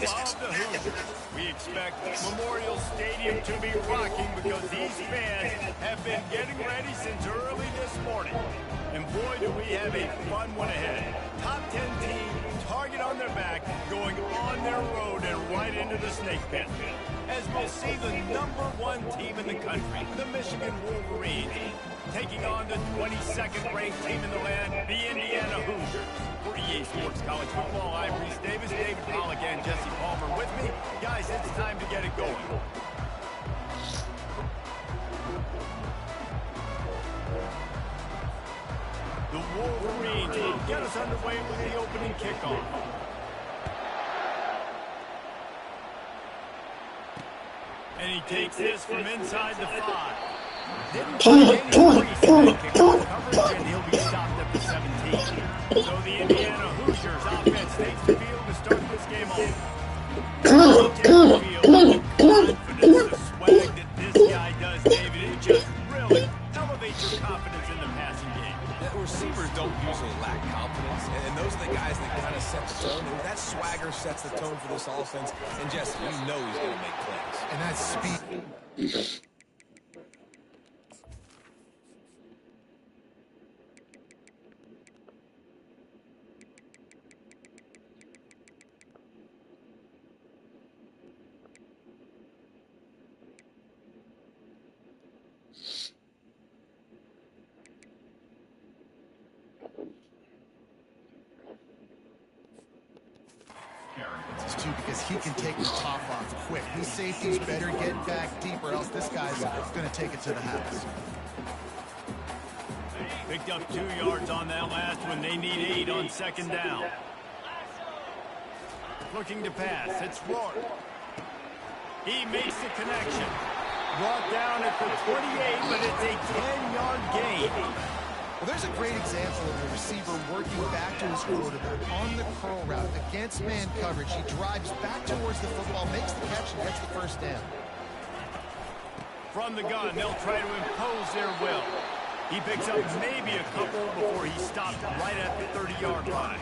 of the Hoosiers. We expect Memorial Stadium to be rocking because these fans have been getting ready since early this morning. And boy, do we have a fun one ahead. Top 10 team, target on their back, going on their road and right into the snake pit. As we'll see the #1 team in the country, the Michigan Wolverines, taking on the 22nd ranked team in the land, the Indiana Hoosiers. For EA Sports College Football, I'm Reese Davis, David Pollock, and Jesse Palmer with me. Guys, it's time to get it going. The Wolverines will get us underway with the opening kickoff. And he takes this from inside the 5. Didn't find any increase in that kickoff coverage, and he'll be stopped at the 17. So the Indiana Hoosiers offense takes the field to start this game off. Confidence, the swag that this guy does, David, it just really elevates your confidence in the passing game. Receivers don't usually lack confidence, and those are the guys that kind of set the tone. And that swagger sets the tone for this offense. And Jesse, you know he's going to make plays. And that's speed. Too, because he can take the top off quick. These safeties better get back deep, or else this guy's going to take it to the house. Picked up 2 yards on that last one. They need 8 on 2nd down. Looking to pass. It's Rourke. He makes the connection. Brought down at the 28, but it's a 10-yard gain. Well, there's a great example of a receiver working back to his quarterback on the curl route against man coverage. He drives back towards the football, makes the catch, and gets the first down. From the gun, they'll try to impose their will. He picks up maybe a couple before he stops right at the 30-yard line.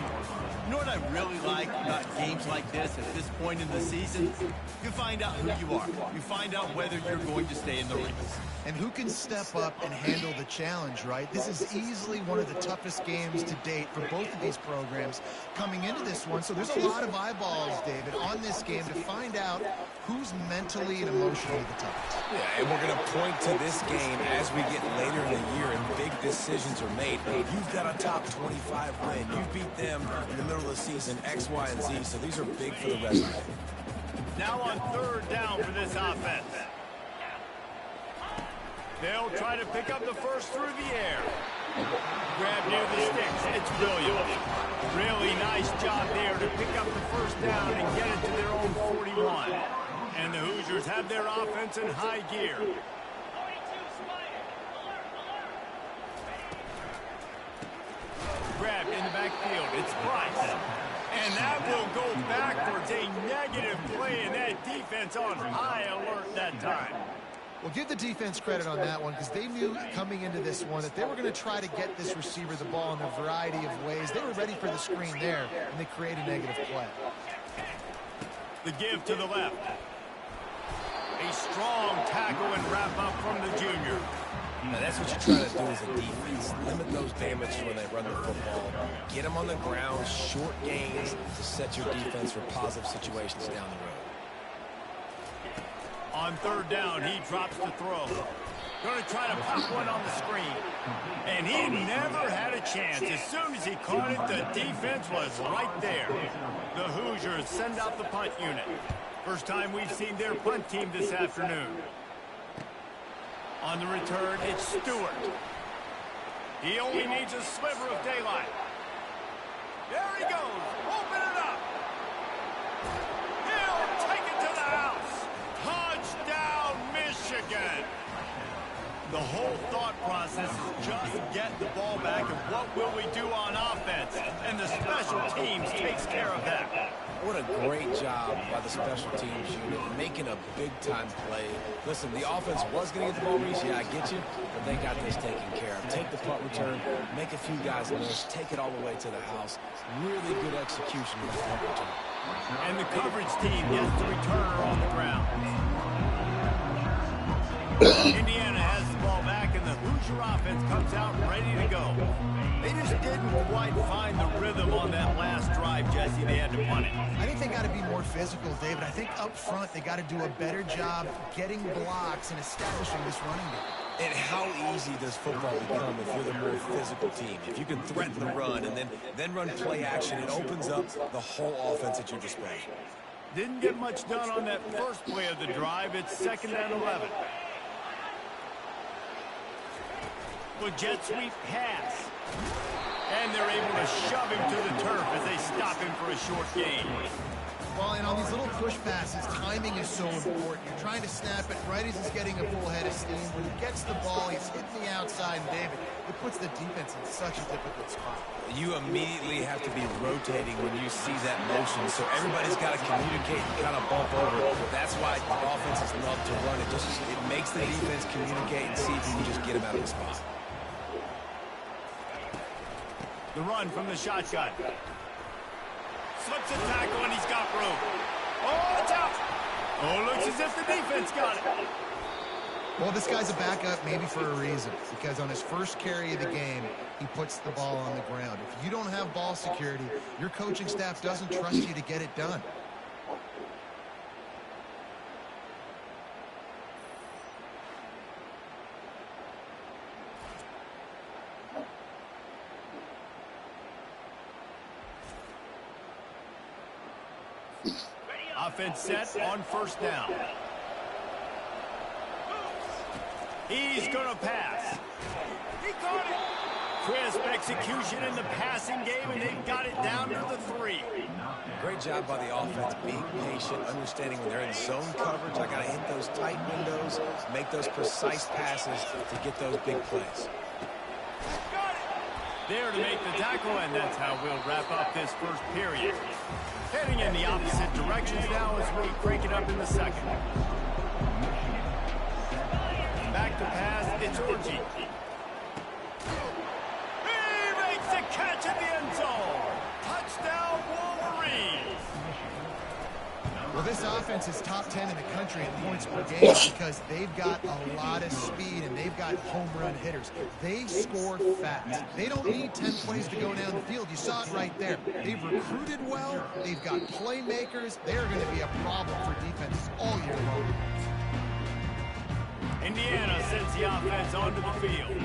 You know what I really like about games like this at this point in the season? You find out who you are. You find out whether you're going to stay in the race. And who can step up and handle the challenge, right? This is easily one of the toughest games to date for both of these programs coming into this one. So there's a lot of eyeballs, David, on this game to find out who's mentally and emotionally the toughest. Yeah, and we're going to point to this game as we get later in the year and big decisions are made. You've got a top 25 win. You beat them in the middle of the season, X, Y, and Z. So these are big for the resume. Now on 3rd down for this offense. They'll try to pick up the first through the air. Grab near the sticks. It's Williams. Really nice job there to pick up the first down and get it to their own 41. And the Hoosiers have their offense in high gear. Grabbed in the backfield. It's Price. And that will go backwards. A negative play, and that defense on high alert that time. Well, give the defense credit on that one because they knew coming into this one that they were going to try to get this receiver the ball in a variety of ways. They were ready for the screen there, and they create a negative play. The give to the left. A strong tackle and wrap up from the junior. Now that's what you try to do as a defense. Limit those damages when they run the football. Get them on the ground, short gains to set your defense for positive situations down the road. On 3rd down, he drops the throw. Going to try to pop one on the screen. And he never had a chance. As soon as he caught it, the defense was right there. The Hoosiers send out the punt unit. First time we've seen their punt team this afternoon. On the return, it's Stewart. He only needs a sliver of daylight. There he goes. Open it up. He'll take it to the house. Touchdown, Michigan. The whole thought process is just get the ball back and what will we do on offense? And the special teams takes care of that. What a great job by the special teams unit, making a big-time play. Listen, the offense was going to get the ball, Reese. Yeah, I get you, but they got this taken care of. Take the punt return, make a few guys miss, take it all the way to the house. Really good execution with the punt return. And the coverage team gets the returner on the ground. Indiana has the ball back, and the Hoosier offense comes out ready to go. They just didn't quite find the rhythm on that last drive, Jesse. They had to punt it. I think they got to be more physical, David. I think up front they got to do a better job getting blocks and establishing this running game. And how easy does football become if you're the more physical team? If you can threaten the run and then run play action, it opens up the whole offense at your disposal. Didn't get much done on that first play of the drive. It's 2nd and 11. With jet sweep pass. And they're able to shove him to the turf as they stop him for a short gain. Well, and on these little push passes, timing is so important. You're trying to snap it right as he's getting a full head of steam. When he gets the ball, he's hitting the outside, and David, it puts the defense in such a difficult spot. You immediately have to be rotating when you see that motion, so everybody's got to communicate and kind of bump over. That's why the offenses love to run it. It makes the defense communicate and see if you can just get him out of the spot. The run from the shotgun. Slips a tackle, and he's got room. Oh, it's out. Oh, looks as if the defense got it. Well, this guy's a backup maybe for a reason, because on his first carry of the game, he puts the ball on the ground. If you don't have ball security, your coaching staff doesn't trust you to get it done. Offense set on 1st down. He's going to pass. He got it. Crisp execution in the passing game, and they've got it down to the 3. Great job by the offense, being patient, understanding when they're in zone coverage, I got to hit those tight windows, make those precise passes to get those big plays. There to make the tackle, and that's how we'll wrap up this first period. Heading in the opposite directions now as we crank it up in the 2nd. Back to pass, it's Orji. He makes the catch in the end zone. Touchdown, Wolverines. Well, this offense is top 10 in the country in points per game because they've got a lot of speed and they've got home run hitters. They score fast. They don't need 10 plays to go down the field. You saw it right there. They've recruited well. They've got playmakers. They're going to be a problem for defenses all year long. Indiana sends the offense onto the field.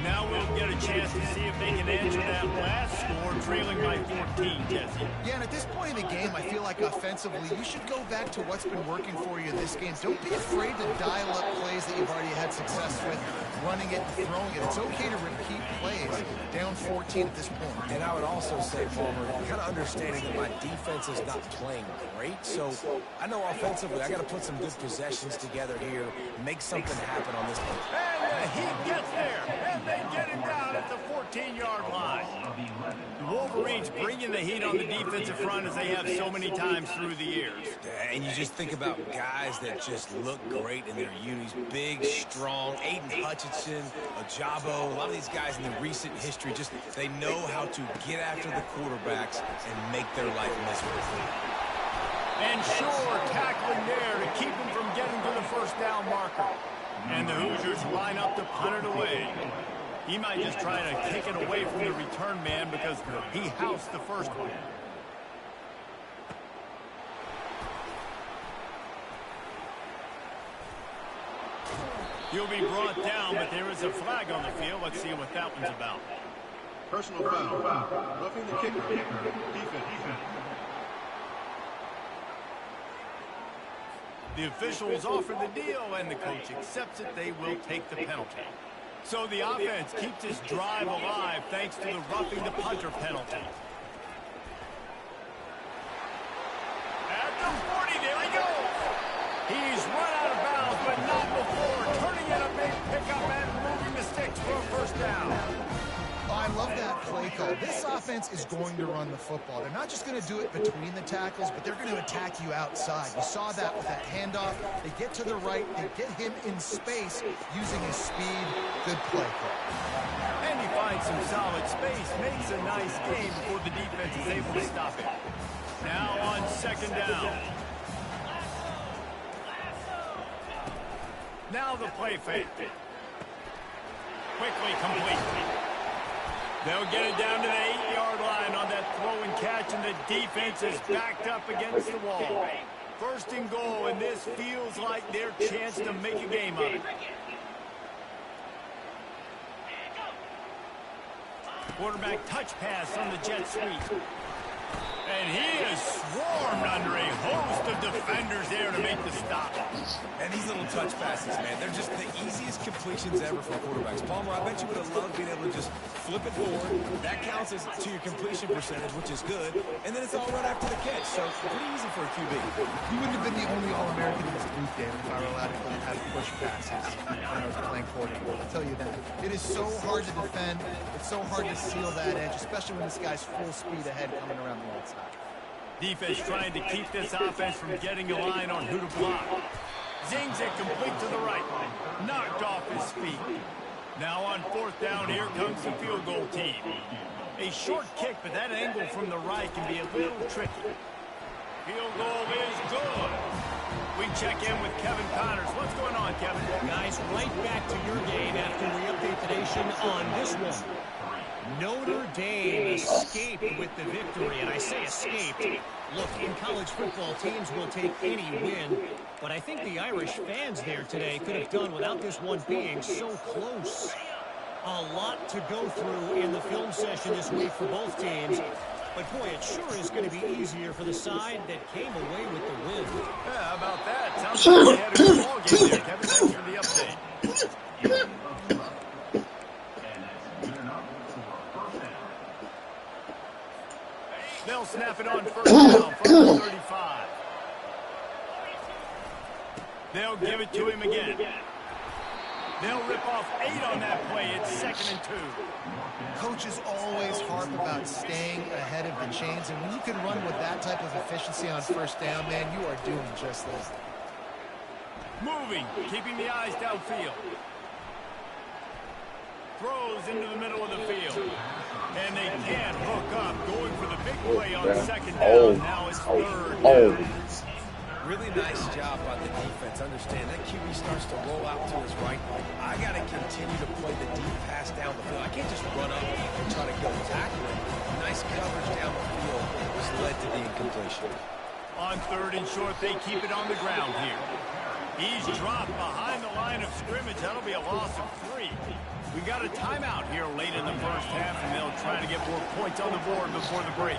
Now we'll get a chance to see if they can answer that last score, trailing by 14, Jesse. Yeah, and at this point in the game, I feel like offensively, you should go back to what's been working for you in this game. Don't be afraid to dial up plays that you've already had success with, running it and throwing it. It's okay to repeat plays down 14 at this point. And I would also say, Palmer, kind of understanding that my defense is not playing great, so I know offensively I got to put some good possessions together here, make something happen on this play. And he gets there, and they get him down at the 14-yard line. The Wolverines bringing the heat on the defensive front as they have so many times through the years. And you just think about guys that just look great in their unis. Big, strong, Aiden Hutchinson, Ajabo, a lot of these guys in the recent history, just they know how to get after the quarterbacks and make their life miserable. And sure, tackling there to keep him from getting to the 1st down marker. And the Hoosiers line up to punt it away. He might just try to kick it away from the return man because he housed the first one. He'll be brought down, but there is a flag on the field. Let's see what that one's about. Personal foul. Roughing the kicker. Defense. The officials offer the deal, and the coach accepts it. They will take the penalty. So the offense keeps its drive alive thanks to the roughing the punter penalty. At the 40, there he goes. He's run out of bounds, but not before turning in a big pickup and moving the sticks for a 1st down. I love that play call. This offense is going to run the football. They're not just going to do it between the tackles, but they're going to attack you outside. You saw that with that handoff. They get to the right. They get him in space using his speed. Good play call. And he finds some solid space, makes a nice game before the defense is able to stop it. Now on second down. Now the play fake. Quickly complete. They'll get it down to the 8-yard line on that throw and catch, and the defense is backed up against the wall. First and goal, and this feels like their chance to make a game of it. Quarterback touch pass on the jet sweep. And he is swarmed under a host of defenders there to make the stop. And these little touch passes, man, they're just the easiest completions ever for quarterbacks. Palmer, I bet you would have loved being able to just flip it forward. That counts as to your completion percentage, which is good. And then it's all right after the catch, so pretty easy for a QB. You wouldn't have been the only All-American in this group, David, if I were allowed to have push passes when I was playing quarterback. I'll tell you that. It is so hard to defend. It's so hard to seal that edge, especially when this guy's full speed ahead coming around the outside. Defense trying to keep this offense from getting a line on who to block. Zings it complete to the right. Knocked off his feet. Now on fourth down, here comes the field goal team. A short kick, but that angle from the right can be a little tricky. Field goal is good. We check in with Kevin Connors. What's going on, Kevin? Guys, right back to your game after we update the nation on this one. Notre Dame escaped with the victory, and I say escaped. Look, in college football, teams will take any win, but I think the Irish fans there today could have done without this one being so close. A lot to go through in the film session this week for both teams, but boy, it sure is going to be easier for the side that came away with the win. Yeah, how about that? Sounds like they had a good ball game there, Kevin. Thanks for the update. They'll snap it on first down from the 35. They'll give it to him again. They'll rip off 8 on that play. It's 2nd and 2. Coaches always harp about staying ahead of the chains, and when you can run with that type of efficiency on first down, man, you are doing just that. Moving, keeping the eyes downfield. Throws into the middle of the field. And they can't hook up. Going for the big play on second down. Now it's third down. Really nice job by the defense. Understand, that QB starts to roll out to his right. I got to continue to play the deep pass down the field. I can't just run up and try to go tackle him. Nice coverage down the field has led to the incompletion. On third and short, they keep it on the ground here. He's dropped behind the line of scrimmage. That'll be a loss of 3. We got a timeout here late in the first half, and they'll try to get more points on the board before the break.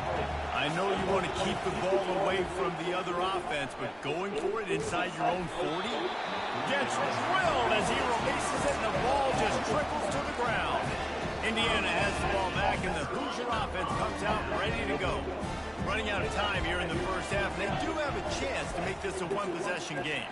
I know you want to keep the ball away from the other offense, but going for it inside your own 40 gets drilled as he releases it, and the ball just trickles to the ground. Indiana has the ball back, and the Hoosier offense comes out ready to go. Running out of time here in the first half, and they do have a chance to make this a one-possession game.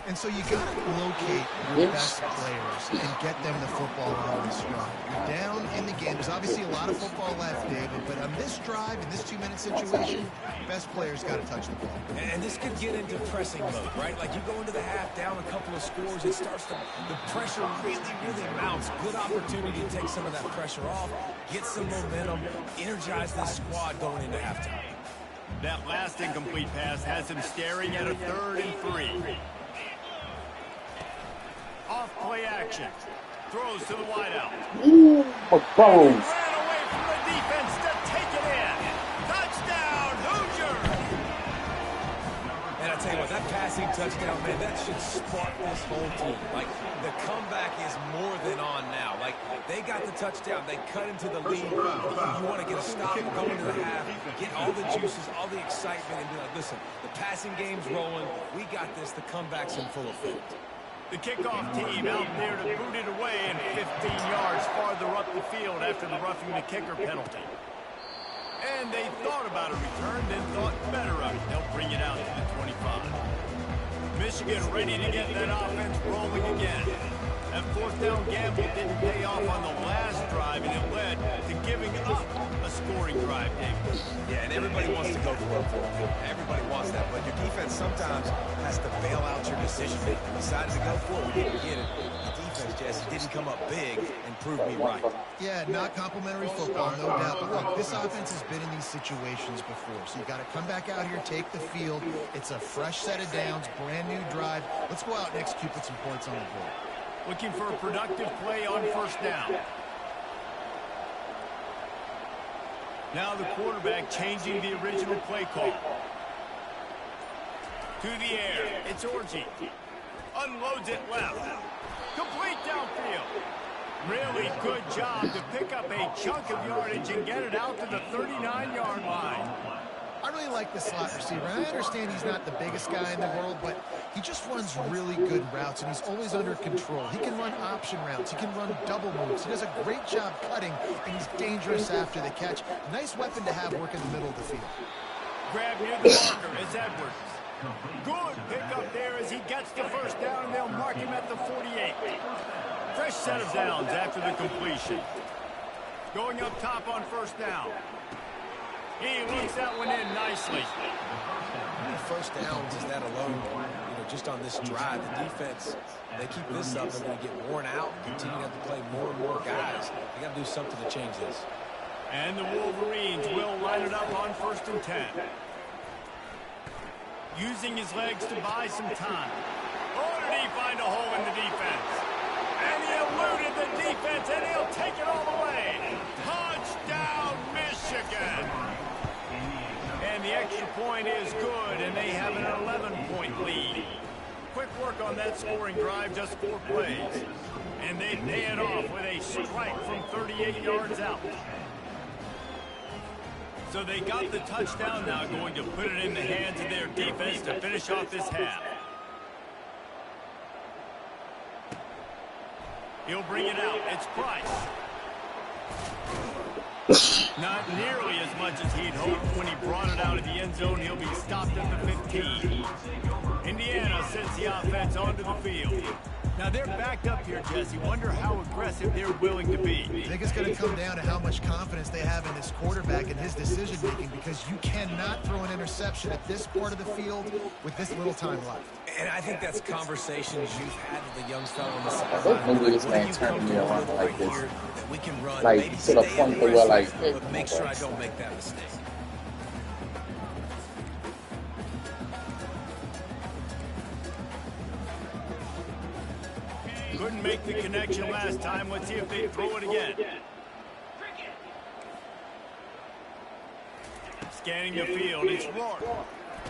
And so you got to locate your best players and get them the football on this drive. You're down in the game. There's obviously a lot of football left, David, but on this drive, in this 2-minute situation, best players got to touch the ball. And this could get into pressing mode, right? Like you go into the half, down a couple of scores, it starts to, the pressure really mounts. Good opportunity to take some of that pressure off, get some momentum, energize this squad going into halftime. That last incomplete pass has him staring at a 3rd and 3. Off play action. Throws to the wideout. Ooh, ran away from the defense to take it in. Touchdown, Hoosiers! And I tell you what, that passing touchdown, man, that should spark this whole team. Like, the comeback is more than on now. Like, they got the touchdown. They cut into the lead. You want to get a stop, go into the half, get all the juices, all the excitement, and be like, listen, the passing game's rolling. We got this. The comeback's in full effect. The kickoff team out there to boot it away and 15 yards farther up the field after the roughing the kicker penalty. And they thought about a return, then thought better of it. They'll bring it out to the 25. Michigan ready to get that offense rolling again. That 4th down gamble didn't pay off on the last drive, and it led to giving up a scoring drive, David. Yeah, and everybody wants to go for it. Everybody wants that, but your defense sometimes has to bail out your decision making. Decided to go for it, we didn't get it. The defense passes, Jesse. Didn't come up big and prove me right. Yeah, not complimentary football, no doubt. But look, this offense has been in these situations before. So you got to come back out here, take the field. It's a fresh set of downs, brand new drive. Let's go out and execute, put some points on the board. Looking for a productive play on first down. Now the quarterback changing the original play call. To the air, it's Orji. Unloads it left. Complete downfield. Really good job to pick up a chunk of yardage and get it out to the 39-yard line. I really like the slot receiver. I understand he's not the biggest guy in the world, but he just runs really good routes, and he's always under control. He can run option routes. He can run double moves. He does a great job cutting, and he's dangerous after the catch. Nice weapon to have work in the middle of the field. Grab near the marker is Edwards. Good pickup there as he gets the first down, and they'll mark him at the 48. Fresh set of downs after the completion. Going up top on first down. He looks that one in nicely. How many first downs is that alone? Just on this drive, the defense, they keep this up, they're going to get worn out, continue to have to play more and more guys. They got to do something to change this. And the Wolverines will line it up on 1st and 10. Using his legs to buy some time. Oh, did he find a hole in the defense? And he eluded the defense, and he'll take it all the way. Touchdown, Michigan! And the extra point is good, and they have an 11-point lead. Quick work on that scoring drive, just 4 plays. And they pay it off with a strike from 38 yards out. So they got the touchdown now, going to put it in the hands of their defense to finish off this half. He'll bring it out. It's Price. Not nearly as much as he'd hoped when he brought it out of the end zone. He'll be stopped at the 15. Indiana sends the offense onto the field. Now they're backed up here, Jesse. Wonder how aggressive they're willing to be. I think it's going to come down to how much confidence they have in this quarterback and his decision-making, because you cannot throw an interception at this part of the field with this little time left. And I think that's conversations you've had with the young fellow on the I sideline. don't think this man turned me on like this. Here that we can run, Like, maybe to the stay point where, like, aggressive, hey, but make sure I don't make that mistake. Couldn't make the connection last time. Let's see if they throw it again. Scanning the field, it's Rourke.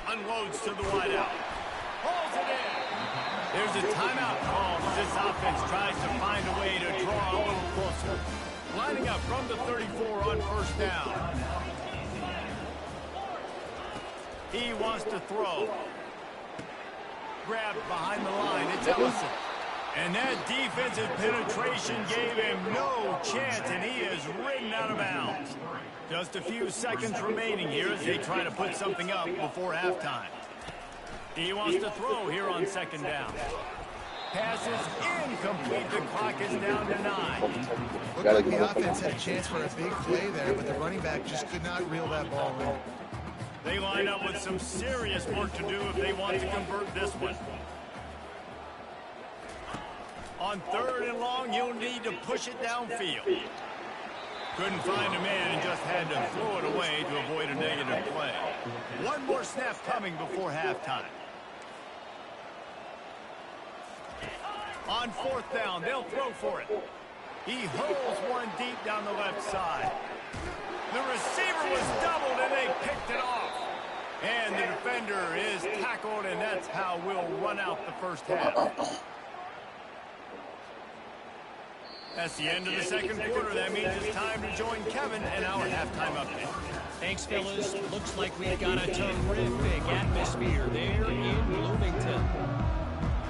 Unloads to the wideout. Pulls it in. There's a timeout called as this offense tries to find a way to draw a little closer. Lining up from the 34 on first down. He wants to throw. Grabbed behind the line, it's Ellison. And that defensive penetration gave him no chance, and he is ridden out of bounds. Just a few seconds remaining here as they try to put something up before halftime. He wants to throw here on second down. Pass is incomplete. The clock is down to 9. Looked like the offense had a chance for a big play there, but the running back just could not reel that ball in. They line up with some serious work to do if they want to convert this one. On 3rd and long, you'll need to push it downfield. Couldn't find a man and just had to throw it away to avoid a negative play. One more snap coming before halftime. On 4th down, they'll throw for it. He holds one deep down the left side. The receiver was doubled and they picked it off. And the defender is tackled, and that's how we'll run out the first half. That's the end of the second quarter. That means it's time to join Kevin and our halftime update. Thanks, fellas. Looks like we've got a terrific atmosphere there in Bloomington.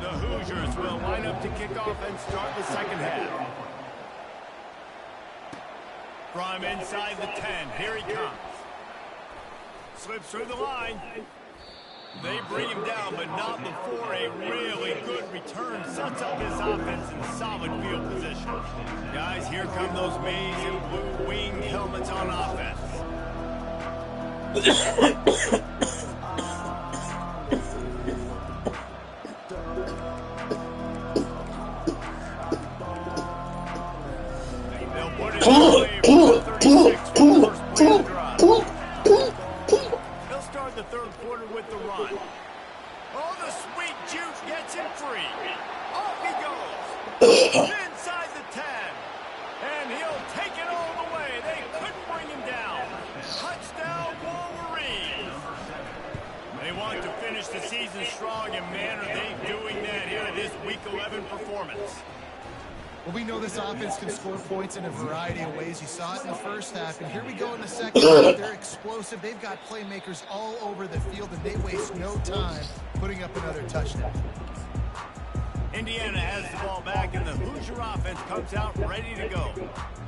The Hoosiers will line up to kick off and start the second half. From inside the 10, here he comes. Slips through the line. They bring him down, but not before a really good return sets up his offense in solid field position. Guys, here come those maize and blue winged helmets on offense. the third quarter with the run. Oh, the sweet juke gets him free. Off he goes. Inside the 10. And he'll take it all the way. They couldn't bring him down. Touchdown, Wolverines. They want to finish the season strong, and man, are they doing that here in this Week 11 performance. Well, we know this offense can score points in a variety of ways. You saw it in the first half, and here we go in the second half. They're explosive. They've got playmakers all over the field, and they waste no time putting up another touchdown. Indiana has the ball back, and the Hoosier offense comes out ready to go.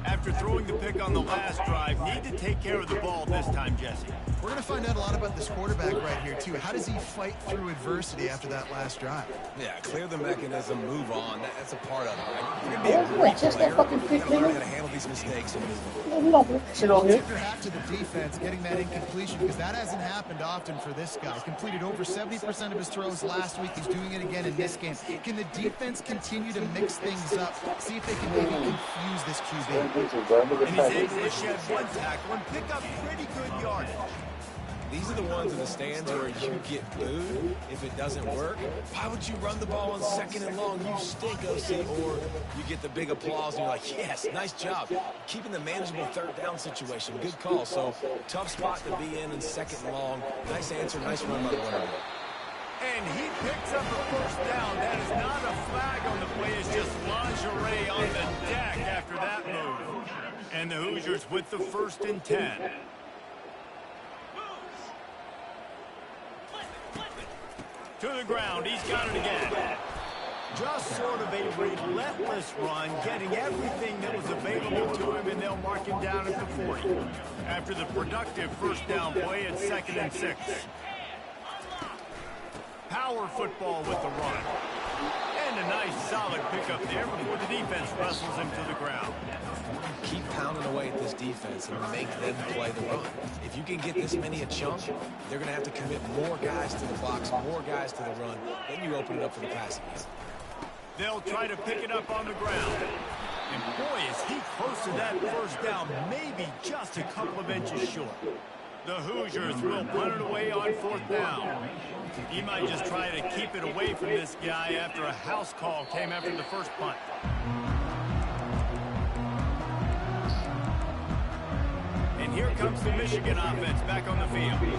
After throwing the pick on the last drive, need to take care of the ball this time, Jesse. We're going to find out a lot about this quarterback right here, too. How does he fight through adversity after that last drive? Yeah, clear the mechanism, move on. That's a part of it, right? If you're going to be a great player, you got to learn how to handle these mistakes and move on. We don't do that shit on Tip here. your hat to the defense getting that incompletion, because that hasn't happened often for this guy. Completed over 70% of his throws last week. He's doing it again in this game. Can the defense continue to mix things up? See if they can maybe confuse this QB. And he's able to shed one tackle and pick up pretty good yardage. These are the ones in the stands where you get booed if it doesn't work. Why would you run the ball on 2nd and long? You stink, OC. Or you get the big applause and you're like, yes, nice job. Keeping the manageable 3rd down situation. Good call. So tough spot to be in 2nd and long. Nice answer, nice run by the runner. And he picks up a first down. That is not a flag on the play. It's just lingerie on the deck after that move. And the Hoosiers with the 1st and 10. To the ground, he's got it again. Just sort of a relentless run, getting everything that was available to him, and they'll mark him down at the 40. After the productive first down play at 2nd and 6. Power football with the run. And a nice solid pickup there before the defense wrestles him to the ground. Keep pounding away at this defense and make them play the run. If you can get this many a chunk, they're going to have to commit more guys to the box, more guys to the run. Then you open it up for the passing game. They'll try to pick it up on the ground. And boy, is he close to that first down, maybe just a couple of inches short. The Hoosiers will punt it away on 4th down. He might just try to keep it away from this guy after a house call came after the first punt. And here comes the Michigan offense back on the field.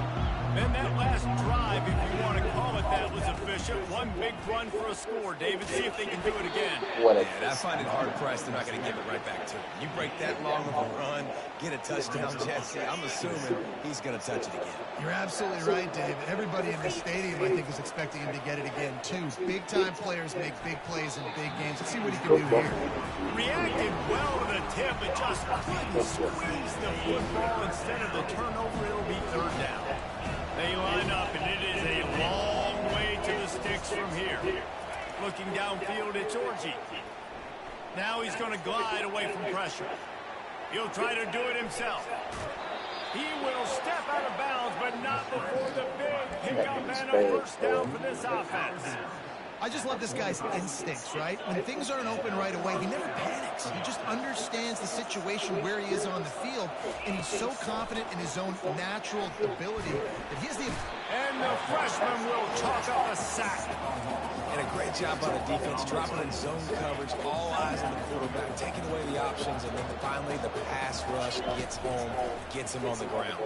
And that last drive, if you want to call it that, was efficient. One big run for a score. David, see if they can do it again. Yeah, I find it hard-pressed they're not going to give it right back to him. You break that long of a run, get a touchdown, Jesse, I'm assuming he's going to touch it again. You're absolutely right, David. Everybody in this stadium, I think, is expecting him to get it again, too. Big-time players make big plays in big games. Let's see what he can do here. Reacted well to the tip, but just couldn't squeeze the football. Instead of the turnover, it'll be 3rd down. They line up, and it is a long way to the sticks from here. Looking downfield, it's Orji. Now he's going to glide away from pressure. He'll try to do it himself. He will step out of bounds, but not before the big pickup and a first down for this offense. I just love this guy's instincts, right? When things aren't open right away, he never panics. He just understands the situation where he is on the field, and he's so confident in his own natural ability that he has the... And the freshman will chalk up a sack. And a great job by the defense, dropping in zone coverage, all eyes on the quarterback, taking away the options, and then finally the pass rush gets home, gets him on the ground.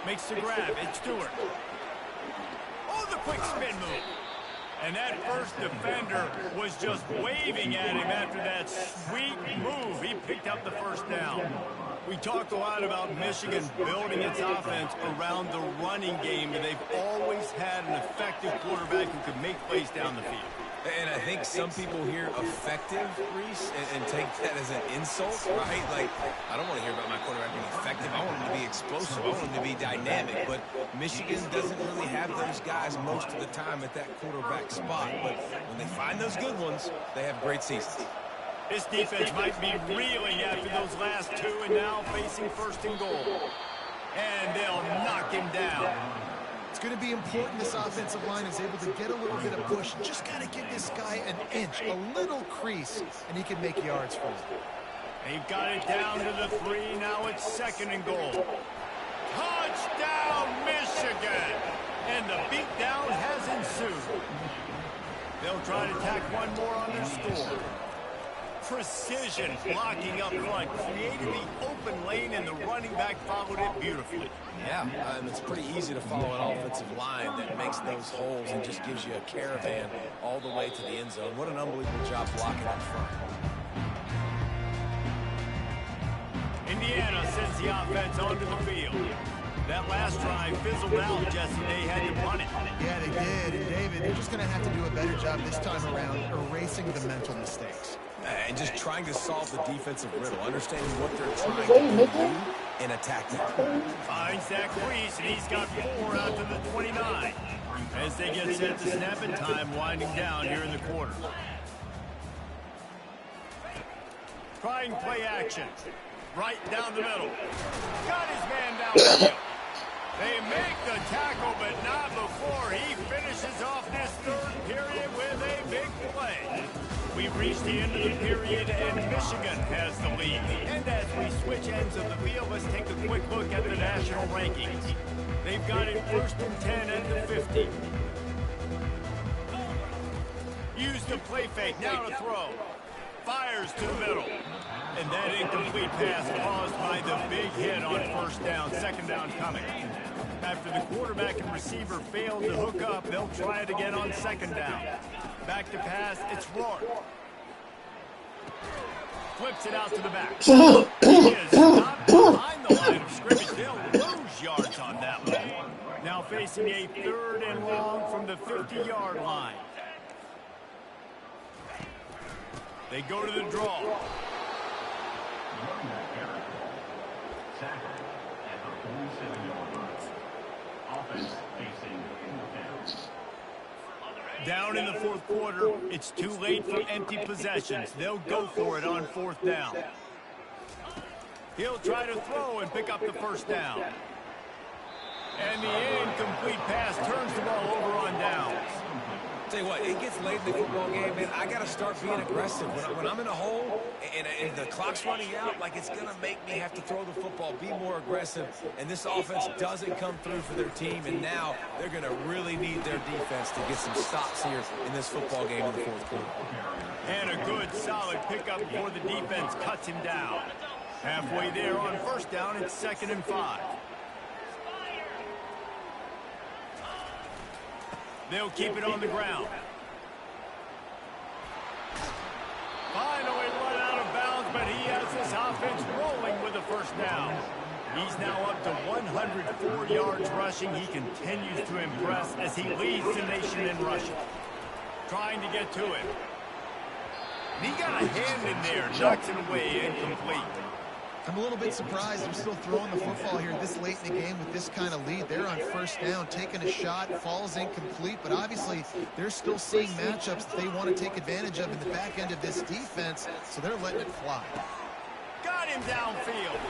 Makes the grab. It's Stewart. Oh, the quick spin move. And that first defender was just waving at him after that sweet move. He picked up the first down. We talked a lot about Michigan building its offense around the running game, and they've always had an effective quarterback who could make plays down the field. And I think some people hear effective, Reese, and take that as an insult, right? Like, I don't want to hear about my quarterback being effective. I want him to be explosive. I want him to be dynamic. But Michigan doesn't really have those guys most of the time at that quarterback spot. But when they find those good ones, they have great seasons. This defense might be reeling after those last two, and now facing 1st and goal. And they'll knock him down. It's going to be important this offensive line is able to get a little bit of push. Just got to give this guy an inch, a little crease, and he can make yards for him. They've got it down to the 3. Now it's 2nd and goal. Touchdown, try to tack one more on their score. Precision blocking up front created the open lane, and the running back followed it beautifully. Yeah, it's pretty easy to follow an offensive line that makes those holes and just gives you a caravan all the way to the end zone. What an unbelievable job blocking up front. Indiana sends the offense onto the field. That last drive fizzled out, Jesse. They had to punt it. Yeah, they did. And David, they're just going to have to do a better job this time around erasing the mental mistakes. And just trying to solve the defensive riddle, understanding what they're trying to do and attack them. Finds that crease, and he's got 4 out to the 29. As they get set to snap in time, winding down here in the quarter. Trying play action. Right down the middle. Got his man down the field. They make the tackle, but not before he finishes off this third period with a big play. We've reached the end of the period, and Michigan has the lead. And as we switch ends of the field, let's take a quick look at the national rankings. They've got it 1st and 10 at the 50. Use the play fake, now to throw. Fires to the middle. And that incomplete pass caused by the big hit on 1st down, 2nd down coming. After the quarterback and receiver failed to hook up, they'll try it again on 2nd down. Back to pass, it's Rourke. Flips it out to the back. He is stopped behind the line of scrimmage. They'll lose yards on that one. Now facing a 3rd and long from the 50-yard line. They go to the draw. Down in the 4th quarter, it's too late for empty possessions. They'll go for it on 4th down. He'll try to throw and pick up the 1st down. And the incomplete pass turns the ball over on downs. Tell you what, it gets late in the football game, man. I got to start being aggressive. When I'm in a hole and the clock's running out, like, it's going to make me have to throw the football, be more aggressive. And this offense doesn't come through for their team, and now they're going to really need their defense to get some stops here in this football game in the 4th quarter. And a good, solid pickup before the defense cuts him down. Halfway there on 1st down, it's 2nd and 5. They'll keep it on the ground. Finally run out of bounds, but he has this offense rolling with the 1st down. He's now up to 104 yards rushing. He continues to impress as he leads the nation in rushing. Trying to get to it. And he got a hand in there, knocks it away, incomplete. I'm a little bit surprised they're still throwing the football here this late in the game with this kind of lead. They're on 1st down, taking a shot, falls incomplete, but obviously they're still seeing matchups that they want to take advantage of in the back end of this defense, so they're letting it fly. Got him downfield.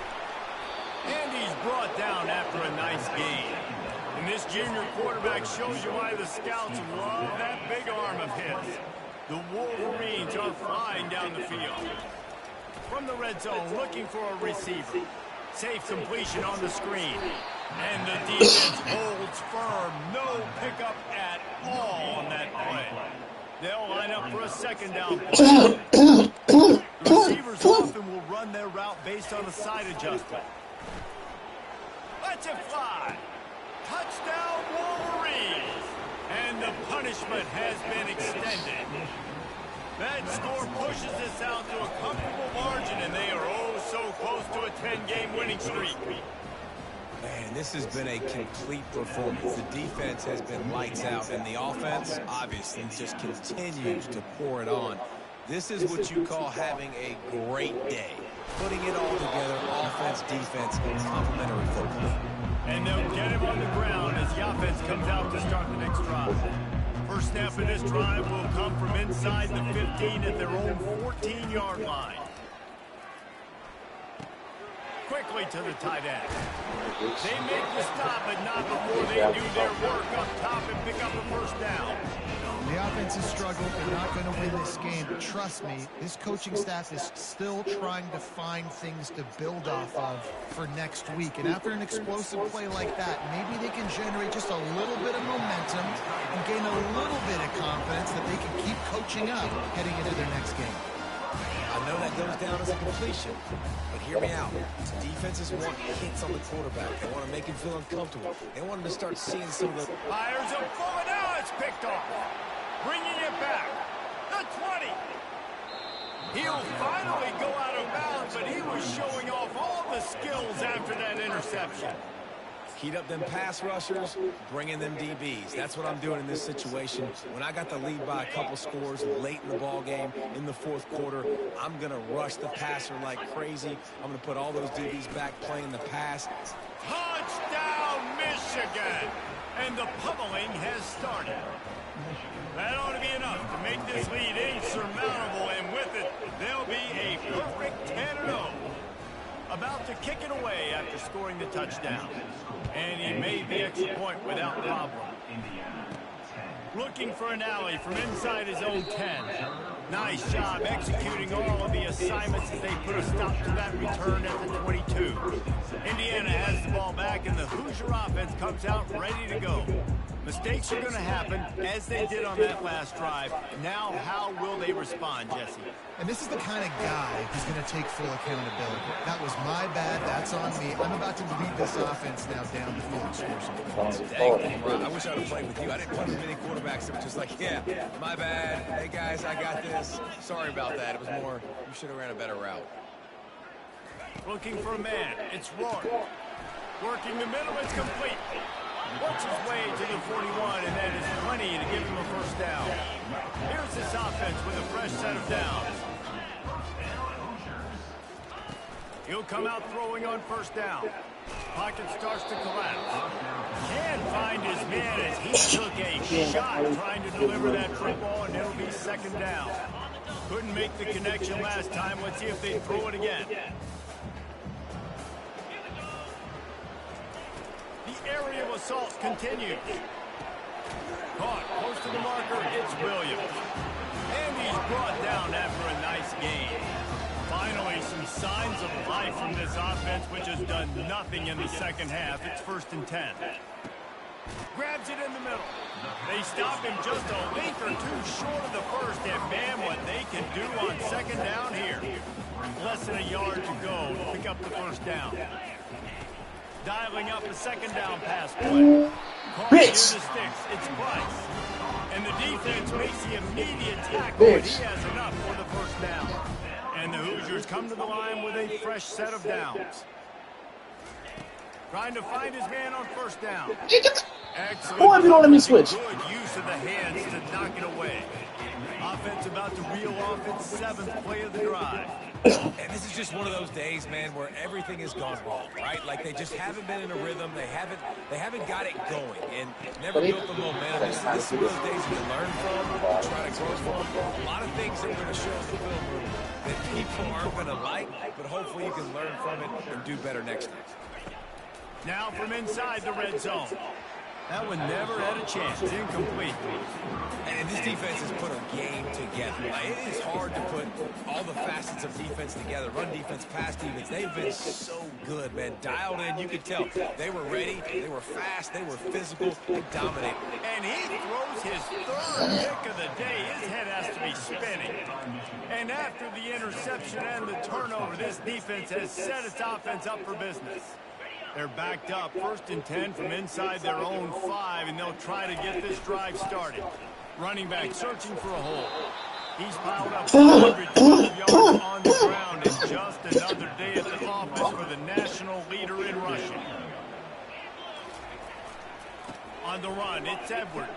And he's brought down after a nice game. And this junior quarterback shows you why the scouts love that big arm of his. The Wolverines are flying down the field. From the red zone, looking for a receiver. Safe completion on the screen. And the defense holds firm. No pickup at all on that play. They'll line up for a 2nd down play. Receivers often will run their route based on a side adjustment. Let's it fly. Touchdown, Wolverines. And the punishment has been extended. That score pushes this out to a comfortable margin, and they are oh so close to a 10-game winning streak. Man, this has been a complete performance. The defense has been lights out, and the offense, obviously, just continues to pour it on. This is what you call having a great day. Putting it all together, offense, defense, complementary football. And they'll get him on the ground as the offense comes out to start the next drive. First snap of this drive will come from inside the 15 at their own 14-yard line. Quickly to the tight end. They make the stop, but not before they do their work up top and pick up a first down. The offense has struggled. They're not going to win this game. But trust me, this coaching staff is still trying to find things to build off of for next week. And after an explosive play like that, maybe they can generate just a little bit of momentum and gain a little bit of confidence that they can keep coaching up heading into their next game. I know that goes down as a completion, but hear me out. Defenses want hits on the quarterback. They want to make him feel uncomfortable. They want him to start seeing some of the... Fires a bullet. Now it's picked off. Bringing it back. The 20. He'll finally go out of bounds, but he was showing off all the skills after that interception. Heat up them pass rushers, bring in them DBs. That's what I'm doing in this situation. When I got the lead by a couple scores late in the ball game, in the fourth quarter, I'm going to rush the passer like crazy. I'm going to put all those DBs back playing the pass. Touchdown, Michigan! And the pummeling has started. That ought to be enough to make this lead insurmountable, and with it, they'll be a perfect 10-0. About to kick it away after scoring the touchdown. And he made the extra point without problem. Looking for an alley from inside his own 10. Nice job executing all of the assignments as they put a stop to that return at the 22. Indiana has the ball back, and the Hoosier offense comes out ready to go. Mistakes are going to happen, as they did on that last drive. Now, how will they respond, Jesse? And this is the kind of guy who's going to take full accountability. That was my bad. That's on me. I'm about to lead this offense now down the field and score some points. Dang, bro. I wish I would have played with you. I didn't want as many quarterbacks that were just like, yeah, my bad. Hey, guys, I got this. Sorry about that. It was more, you should have ran a better route. Looking for a man. It's Rourke. Working the middle. It's complete. Works his way to the 41, and that is plenty to give him a first down. Here's this offense with a fresh set of downs. He'll come out throwing on first down. Pocket starts to collapse. Can't find his man as he took a shot trying to deliver that football, and it'll be second down. Couldn't make the connection last time. Let's see if they throw it again. The aerial assault continues. Caught close to the marker, it's Williams. And he's brought down after a nice gain. Finally, some signs of life from this offense, which has done nothing in the second half. It's 1st and 10. Grabs it in the middle. They stop him just a link or two short of the first, and man, what they can do on second down here. Less than a yard to go to pick up the first down. Dialing up a second down pass play. Bitch. The sticks. It's Price. And the defense makes the immediate tackle, but he has enough for the first down. And the Hoosiers come to the line with a fresh set of downs. Trying to find his man on first down. Excellent. Boy, if you don't let me switch. Good use of the hands to knock it away. Offense about to reel off its 7th play of the drive. And this is just one of those days, man, where everything has gone wrong, right? Like they just haven't been in a rhythm. They haven't got it going and never built the momentum. This is one of those days you can learn from, try to grow from. A lot of things that we're going to show in the film room that people aren't going to like, but hopefully you can learn from it and do better next time. Now from inside the red zone. That one never had a chance. Incomplete. And this defense has put a game together. Like, it is hard to put all the facets of defense together. Run defense, pass defense. They've been so good, man. Dialed in, you could tell. They were ready. They were fast. They were physical. They dominated. And he throws his 3rd pick of the day. His head has to be spinning. And after the interception and the turnover, this defense has set its offense up for business. They're backed up, 1st and 10 from inside their own 5, and they'll try to get this drive started. Running back searching for a hole. He's piled up 112 yards on the ground, and just another day at the office for the national leader in rushing. On the run, it's Edwards.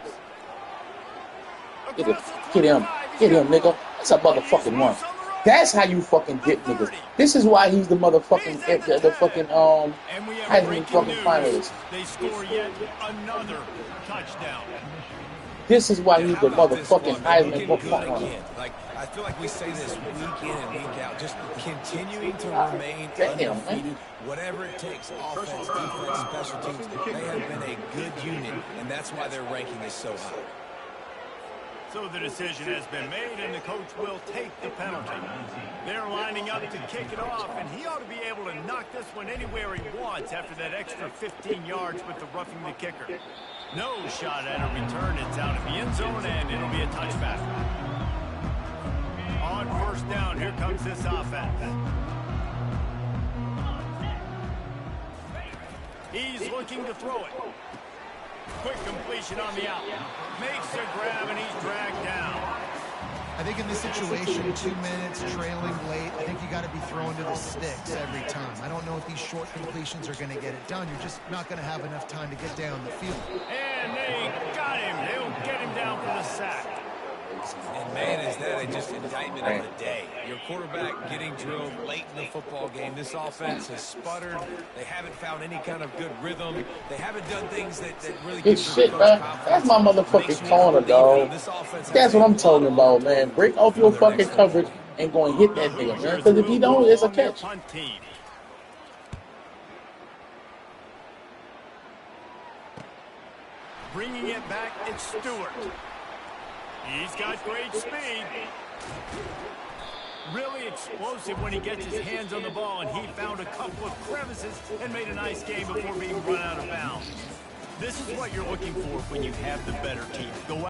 Get him, nigga. That's a motherfucking one. That's how you fucking get niggas. This is why he's the motherfucking, Heisman fucking finalist. They score yet another touchdown. This is why he's the How about this, motherfucking Squad? Heisman Looking book good runner. again. Like, I feel like we say this week in and week out, just continuing to remain Damn, undefeated. man. Whatever it takes, offense, defense, special teams, they have been a good unit, and that's why their ranking is so high. So the decision has been made, and the coach will take the penalty. They're lining up to kick it off, and he ought to be able to knock this one anywhere he wants after that extra 15 yards with the roughing the kicker. No shot at a return. It's out of the end zone, and it'll be a touchback. On first down, here comes this offense. He's looking to throw it. Quick completion on the out. Makes a grab, and he's dragged down. I think in this situation, 2 minutes, trailing late, I think you got to be throwing to the sticks every time. I don't know if these short completions are going to get it done. You're just not going to have enough time to get down the field. And they got him. They'll get him down for the sack. And, man, is that just indictment of the day. Your quarterback getting drilled late in the football game. This offense has sputtered. They haven't found any kind of good rhythm. They haven't done things that really Good give shit, their man. coach confidence. That's my motherfucking corner, dog. That's what I'm talking about, man. Break off your fucking coverage and go and hit that nigga, man. Because if you don't, it's a catch. Bringing it back, it's Stewart. He's got great speed. Really explosive when he gets his hands on the ball, and he found a couple of crevices and made a nice game before being run out of bounds. This is what you're looking for when you have the better team. Go